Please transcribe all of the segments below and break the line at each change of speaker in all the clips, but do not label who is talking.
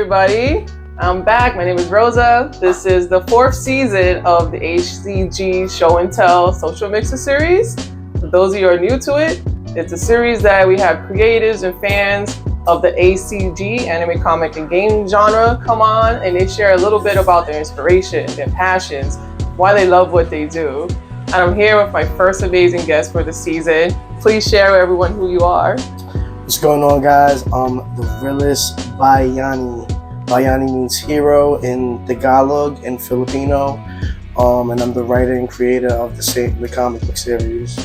everybody. I'm back. My name is Rosa. This is the 4th season of the ACG Show and Tell Social Mixer Series. For those of you who are new to it, it's a series that we have creators and fans of the ACG, anime, comic, and game genre, come on, and they share a little bit about their inspiration, their passions, why they love what they do. And I'm here with my first amazing guest for the season. Please share with everyone who you are.
What's going on, guys? I'm the Realest Bayani. Bayani means hero in Tagalog and Filipino. And I'm the writer and creator of the comic book series.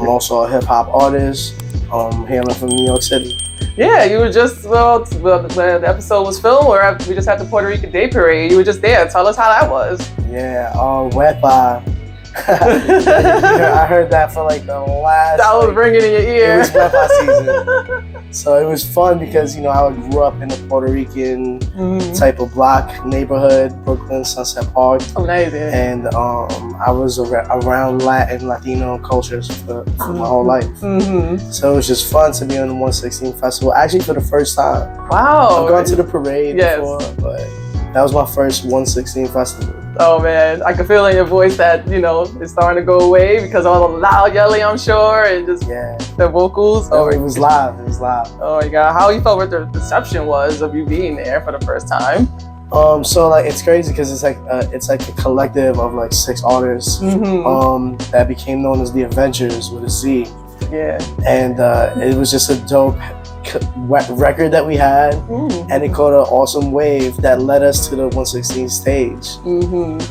I'm also a hip hop artist, hailing from New York City.
Yeah, you were just, when the episode was filmed, we just had the Puerto Rican Day Parade. You were just there. Tell us how that was.
Yeah, Wepa. I heard that for like the last.
That was ringing in your ear.
It was Wepa season. So it was fun because, I grew up in a Puerto Rican type of block neighborhood, Brooklyn, Sunset Park.
Amazing.
And I was around Latin, Latino cultures for my whole life. So it was just fun to be on the 116 festival, actually for the first time.
Wow.
I've gone to the parade before, but that was my first 116 festival.
Oh man, I can feel in your voice that, it's starting to go away because of all the loud yelling, I'm sure, and just the vocals.
Oh, it was loud. It was loud.
Oh my God, how you felt what the reception was of you being there for the first time?
So it's crazy because it's like a collective of like 6 artists that became known as the Avengers with a Z.
Yeah.
And it was just a dope record that we had, and it caught an awesome wave that led us to the 116 stage.
And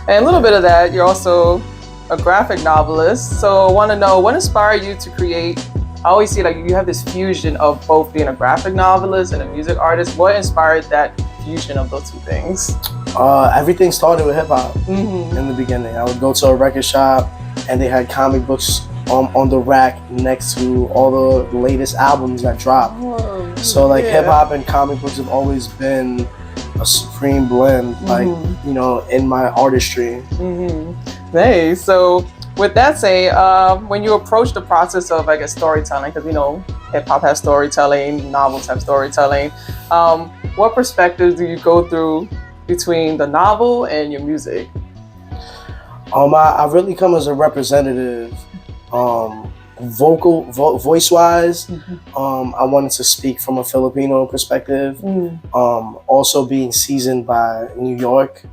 a little bit of that, you're also a graphic novelist, so I want to know what inspired you to create. I always see like you have this fusion of both being a graphic novelist and a music artist. What inspired that fusion of those two things?
Everything started with hip-hop in the beginning. I would go to a record shop and they had comic books on the rack next to all the latest albums that dropped. So hip hop and comic books have always been a supreme blend, in my artistry.
Hey, so with that say, when you approach the process of storytelling, because hip hop has storytelling, novels have storytelling, what perspectives do you go through between the novel and your music?
I really come as a representative. Voice-wise, I wanted to speak from a Filipino perspective. Also being seasoned by New York.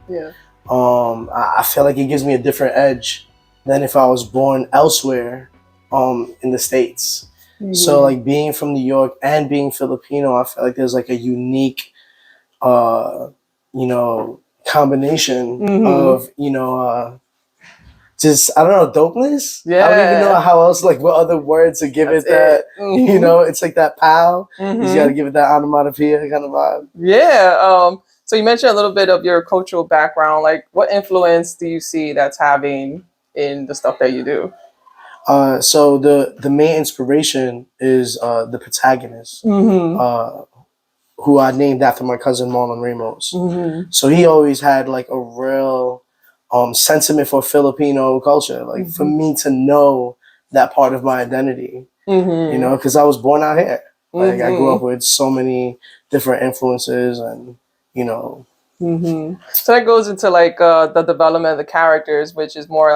I feel like it gives me a different edge than if I was born elsewhere in the States. So being from New York and being Filipino, I feel like there's a unique combination of just, I don't know, dopeness? Yeah. I don't even know how else, what other words to give it that, it's like that pow. You just gotta give it that onomatopoeia kind of vibe.
Yeah. So you mentioned a little bit of your cultural background. What influence do you see that's having in the stuff that you do?
So the main inspiration is the protagonist, who I named after my cousin Marlon Ramos. So he always had a real sentiment for Filipino culture, for me to know that part of my identity, because I was born out here. I grew up with so many different influences and,
So that goes into the development of the characters, which is more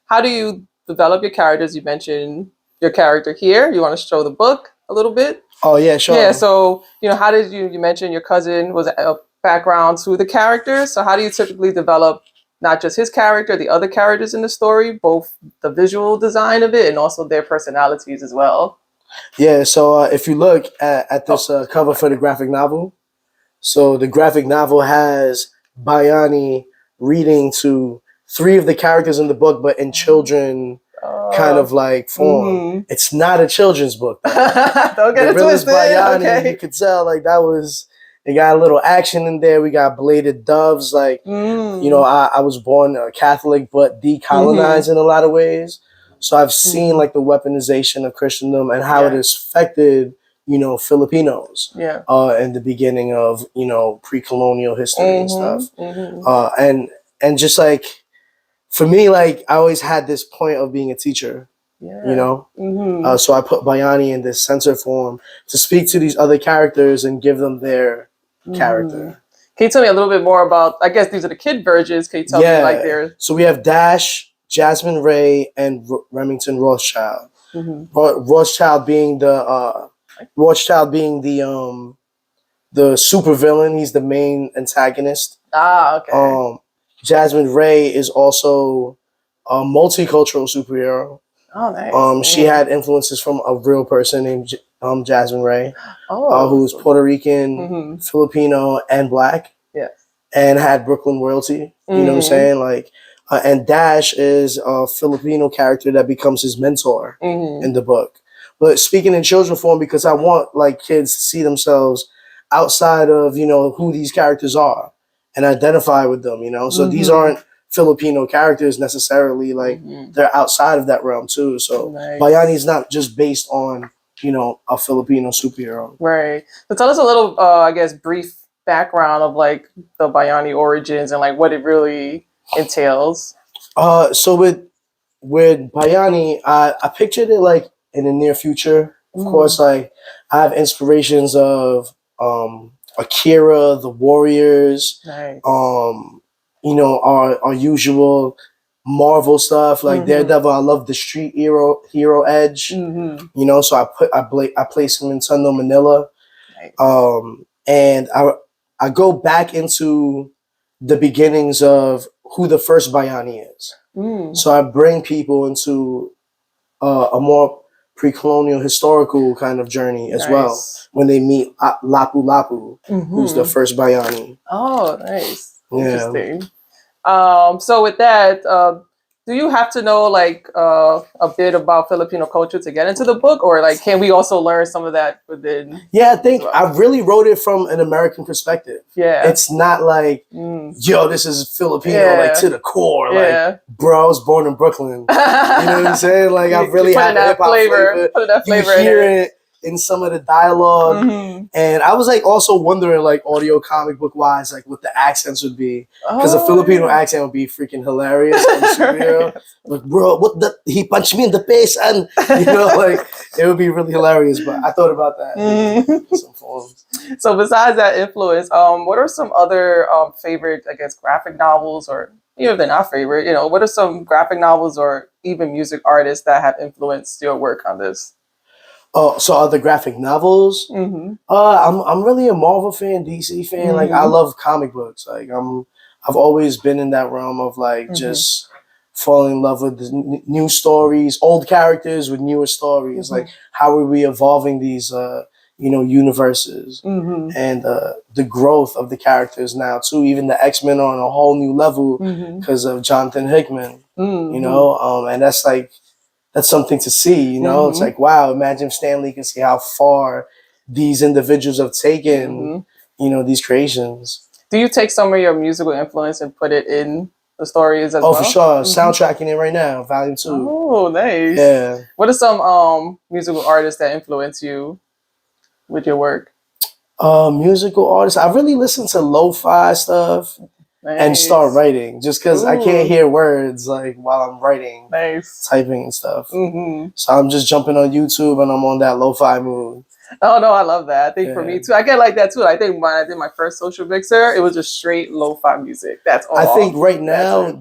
how do you develop your characters? You mentioned your character here. You want to show the book a little bit?
Oh, yeah, sure.
Yeah, so, how did you mentioned your cousin was a background to the characters. So how do you typically develop not just his character, the other characters in the story, both the visual design of it and also their personalities as well?
Yeah, so if you look at this cover for the graphic novel, so the graphic novel has Bayani reading to 3 of the characters in the book, but in children kind of form. It's not a children's book.
Don't get it twisted.
Bayani, you could tell that was... They got a little action in there. We got bladed doves. I was born Catholic, but decolonized in a lot of ways. So I've seen the weaponization of Christendom and how it has affected, Filipinos in the beginning of, pre-colonial history and stuff. And just for me, I always had this point of being a teacher. So I put Bayani in this censor form to speak to these other characters and give them their character.
Can you tell me a little bit more about, I guess these are the kid versions. Can you tell me like their...
So we have Dash, Jasmine Ray, and Remington Rothschild. Rothschild being the super villain. He's the main antagonist.
Okay.
Jasmine Ray is also a multicultural superhero.
Oh, nice.
She had influences from a real person named Jasmine Ray, who's Puerto Rican, Filipino, and Black.
Yes.
And had Brooklyn royalty. You know what I'm saying? Like, and Dash is a Filipino character that becomes his mentor in the book. But speaking in children form, because I want like kids to see themselves outside of, you know, who these characters are and identify with them, you know? So these aren't Filipino characters necessarily, like they're outside of that realm too. So Bayani is not just based on, you know, a Filipino superhero.
Right. So tell us a little, I guess, brief background of like the Bayani origins and like what it really entails.
So with Bayani, I pictured it like in the near future. Of course, like I have inspirations of Akira, the Warriors, you know, our usual Marvel stuff like Daredevil. I love the Street Hero Edge. You know, so I place him in Tunnel, Manila. And I go back into the beginnings of who the first Bayani is. So I bring people into a more pre-colonial historical kind of journey as well when they meet Lapu Lapu, who's the first Bayani.
Oh, nice.
Yeah.
Interesting. So with that, do you have to know like a bit about Filipino culture to get into the book, or like can we also learn some of that within?
Yeah, I think I really wrote it from an American perspective. Yeah, it's not like yo, this is Filipino like to the core. Like, bro, I was born in Brooklyn. You know what I'm saying? Like I really have that flavor. Put that flavor. You hear it in some of the dialogue, and I was like also wondering like audio comic book wise like what the accents would be, because a Filipino accent would be freaking hilarious. Like, bro, he punched me in the face, and you know, like it would be really hilarious. But I thought about that in some forms.
So besides that influence, what are some other favorite, I guess, graphic novels, or even if they're not favorite, you know, what are some graphic novels or even music artists that have influenced your work on this?
Oh, so other graphic novels? I'm really a Marvel fan, DC fan. Like I love comic books. Like I've always been in that realm of like just falling in love with the new stories, old characters with newer stories. Like how are we evolving these you know, universes and the growth of the characters now too. Even the X-Men are on a whole new level because of Jonathan Hickman. You know, and that's like that's something to see, you know? It's like, wow, imagine if Stan Lee can see how far these individuals have taken, you know, these creations.
Do you take some of your musical influence and put it in the stories as well?
Oh, for sure. Soundtracking it right now, volume 2.
Oh, nice.
Yeah.
What are some musical artists that influence you with your work?
Musical artists, I really listen to lo-fi stuff. And start writing, just because I can't hear words like while I'm writing, typing and stuff. So I'm just jumping on YouTube and I'm on that lo-fi mood.
Oh no, I love that. I think for me too, I get like that too. I think when I did my first social mixer, it was just straight lo-fi music. That's all.
I think right now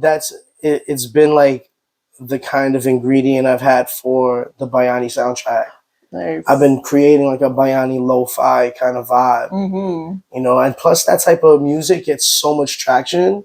it's been like the kind of ingredient I've had for the Bayani soundtrack. I've been creating like a Bayani lo-fi kind of vibe, you know, and plus that type of music gets so much traction,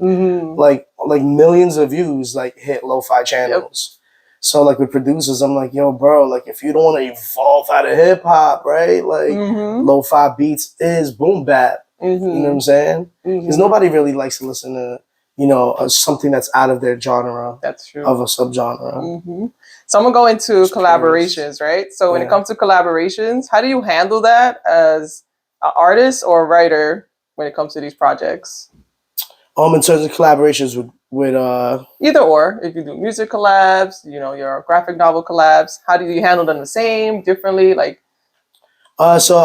like millions of views like hit lo-fi channels. So like with producers, I'm like, yo, bro, like if you don't want to evolve out of hip hop, right? Like lo-fi beats is boom bap. You know what I'm saying? Because nobody really likes to listen to, you know, something that's out of their genre. That's true. Of a subgenre.
So I'm gonna go into collaborations, right? So when it comes to collaborations, how do you handle that as an artist or a writer when it comes to these projects?
In terms of collaborations with
either or, if you do music collabs, you know, your graphic novel collabs, how do you handle them the same, differently? Like
So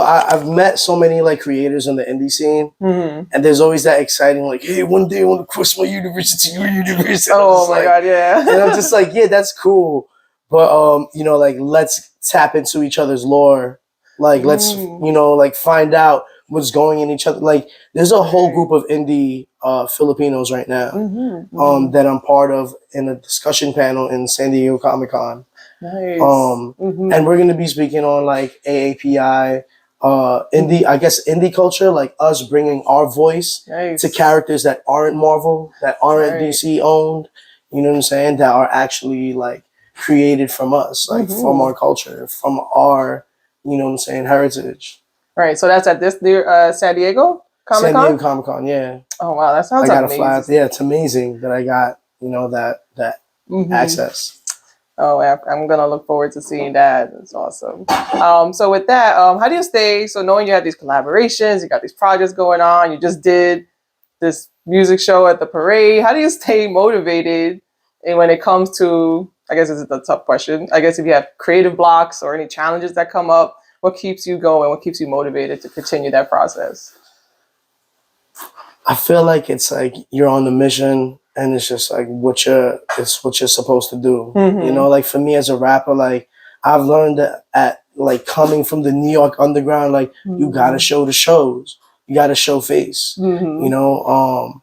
I've met so many like creators in the indie scene, and there's always that exciting like, hey, one day I want to cross my universe into your universe.
Oh my god, yeah.
And I'm just like, yeah, that's cool, but you know, like let's tap into each other's lore, like let's you know like find out was going in each other. Like there's a whole group of indie Filipinos right now that I'm part of in a discussion panel in San Diego Comic-Con.
Nice.
And we're going to be speaking on like AAPI, indie culture, like us bringing our voice to characters that aren't Marvel, that aren't DC owned, you know what I'm saying, that are actually like created from us, like from our culture, from our, you know what I'm saying, heritage.
Right. So that's at this San Diego Comic-Con?
San Diego Comic-Con, yeah.
Oh, wow. That sounds amazing.
I got a fly. Yeah, it's amazing that I got, you know, that access.
Oh, I'm going to look forward to seeing that. It's awesome. So with that, how do you stay? So knowing you have these collaborations, you got these projects going on, you just did this music show at the parade. How do you stay motivated? And when it comes to, I guess this is a tough question. I guess if you have creative blocks or any challenges that come up, what keeps you going? What keeps you motivated to continue that process?
I feel like it's like you're on the mission and it's just like what you're supposed to do. You know, like for me as a rapper, like I've learned that at like coming from the New York underground, like you gotta show the shows. You gotta show face. You know,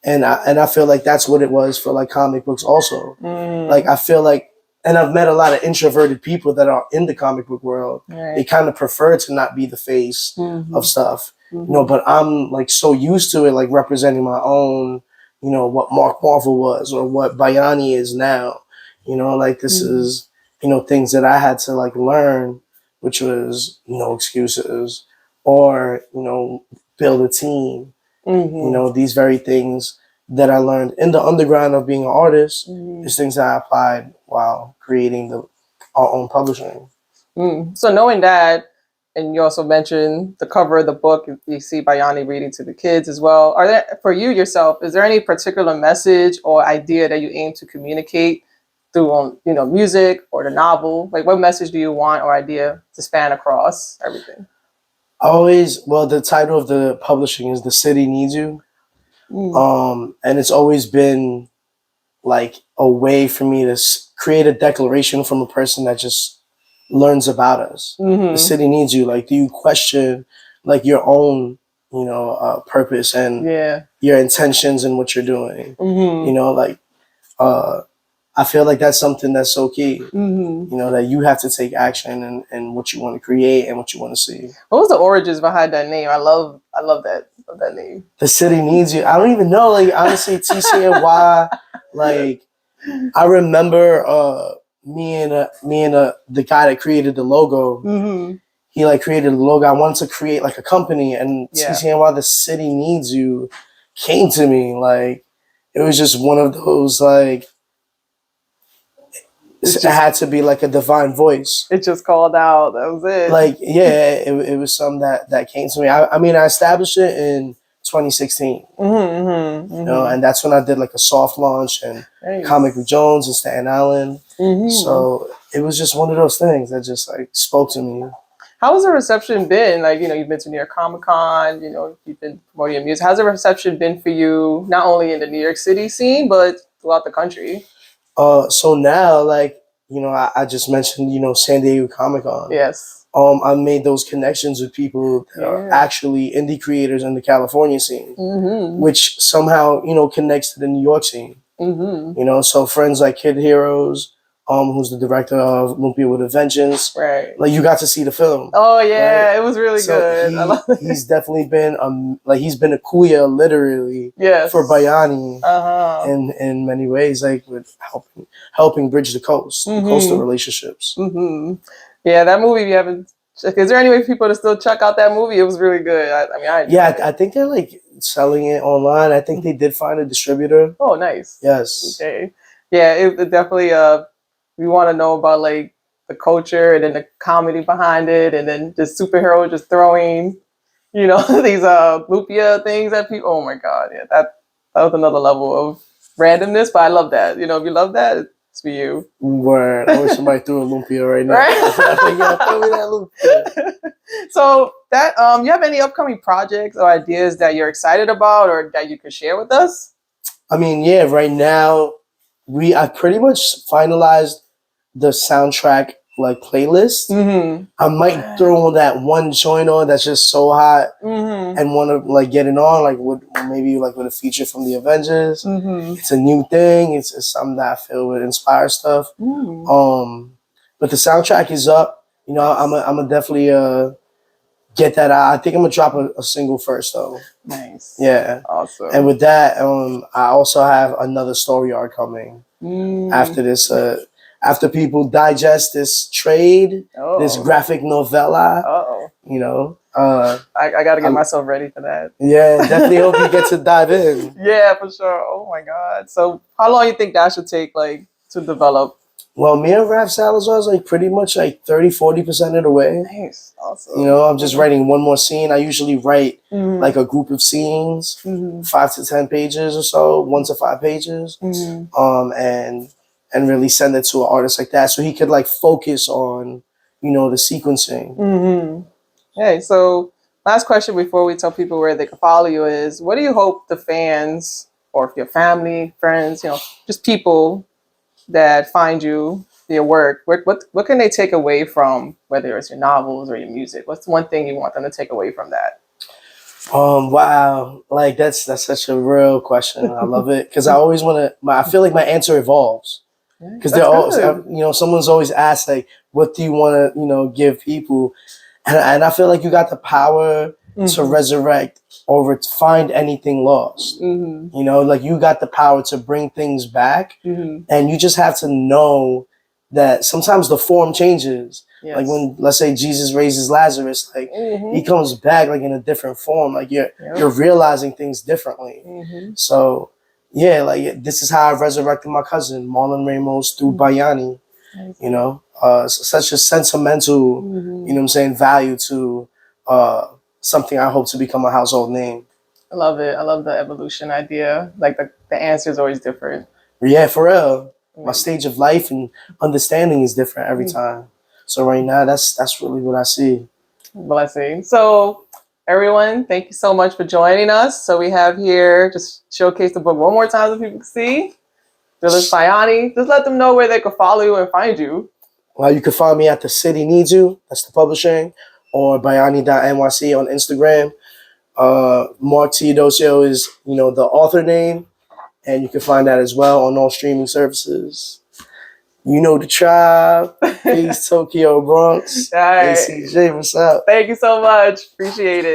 and I feel like that's what it was for like comic books also. Like I feel like, and I've met a lot of introverted people that are in the comic book world. They kind of prefer to not be the face of stuff, you know, but I'm like so used to it, like representing my own, you know, what Mark Marvel was or what Bayani is now, you know, like this is, you know, things that I had to like learn, which was no excuses or, you know, build a team, you know, these very things that I learned in the underground of being an artist is things that I applied while creating our own publishing.
So knowing that, and you also mentioned the cover of the book, you see Bayani reading to the kids as well. Are there, for you yourself, is there any particular message or idea that you aim to communicate through, you know, music or the novel? Like what message do you want or idea to span across everything?
Well, the title of the publishing is The City Needs You. And it's always been like a way for me to create a declaration from a person that just learns about us. The city needs you. Like, do you question like your own, you know, purpose and your intentions and what you're doing? You know, like, I feel like that's something that's so key, you know, that you have to take action and what you want to create and what you want to see.
What was the origins behind that name? I love that name.
The City Needs You. I don't even know, like, honestly, TCNY, like, I remember me and the guy that created the logo, he like created the logo. I wanted to create like a company, and TCNY, The City Needs You, came to me. Like, it was just one of those, like, it had to be like a divine voice.
It just called out. That was it.
Like, yeah, it was something that came to me. I mean, I established it in 2016. You know, and that's when I did like a soft launch and Comic with Jones and Staten Island. So it was just one of those things that just like spoke to me.
How has the reception been? Like, you know, you've been to New York Comic Con, you know, you've been promoting your music. How's the reception been for you, not only in the New York City scene, but throughout the country?
So now, like, you know, I just mentioned, you know, San Diego Comic Con.
Yes.
I made those connections with people that are actually indie creators in the California scene, which somehow, you know, connects to the New York scene. You know, so friends like Kid Heroes, who's the director of Lumpia with a Vengeance. Right. Like, you got to see the film.
Oh, yeah. Right? It was really good.
He's definitely been, like, he's been a kuya, literally, for Bayani in many ways, like, with helping bridge the coastal relationships.
Yeah, that movie, if you haven't, is there any way for people to still check out that movie? It was really good.
I think they're, like, selling it online. I think they did find a distributor.
Oh, nice.
Yes.
Okay. Yeah, it definitely, we want to know about like the culture and then the comedy behind it, and then just superheroes just throwing, you know, these lupia things at people. Oh my God, yeah, that was another level of randomness, but I love that. You know, if you love that, it's for you.
Word. I wish somebody threw a lumpia right now. Right? Yeah, throw me that lumpia.
So that you have any upcoming projects or ideas that you're excited about or that you could share with us?
I mean, yeah, right now I pretty much finalized the soundtrack like playlist,
Mm-hmm.
I might throw that one joint on that's just so hot and want to like get it on, like maybe like with a feature from the Avengers. It's a new thing. It's something that I feel would inspire stuff. But the soundtrack is up. You know, I'm a definitely get that out. I think I'm gonna drop a single first though.
Nice.
Yeah.
Awesome.
And with that, I also have another story arc coming after this. After people digest this trade, this graphic novella, you know.
I got to get myself ready for that.
Yeah, definitely hope you get to dive in.
Yeah, for sure. Oh my God. So how long you think that should take, like, to develop?
Well, me and Raph Salazar is like pretty much like 30-40% of the way.
Nice. Awesome.
You know, I'm just writing one more scene. I usually write like a group of scenes, 5 to 10 pages or so, 1 to 5 pages, and really send it to an artist like that so he could like focus on, you know, the sequencing.
Okay, so last question before we tell people where they can follow you is, what do you hope the fans, or your family, friends, you know, just people that find you, your work, what can they take away from, whether it's your novels or your music? What's one thing you want them to take away from that?
Wow, like that's such a real question. I love it because I always want to. I feel like my answer evolves because they're always, you know, someone's always asked like, what do you want to, you know, give people, and I feel like you got the power to resurrect or find anything lost. You know, like you got the power to bring things back, and you just have to know that sometimes the form changes. Like when, let's say, Jesus raises Lazarus, like he comes back like in a different form. Like you're realizing things differently. So yeah, like this is how I resurrected my cousin Marlon Ramos through Bayani. You know, such a sentimental, you know what I'm saying, value to something I hope to become a household name.
I love it. I love the evolution idea. Like the answer is always different.
Yeah, for real. My stage of life and understanding is different every time. So right now, that's really what I see.
Blessing. So everyone, thank you so much for joining us. So we have here, just showcase the book one more time so people can see. Realest Bayani. Just let them know where they can follow you and find you.
Well, you can find me at The City Needs You. That's the publishing. Or Bayani.nyc on Instagram. Mark Teodosio is, you know, the author name. And you can find that as well on all streaming services. You know the tribe. Peace, Tokyo, Bronx.
All right.
ACG, what's up?
Thank you so much. Appreciate it.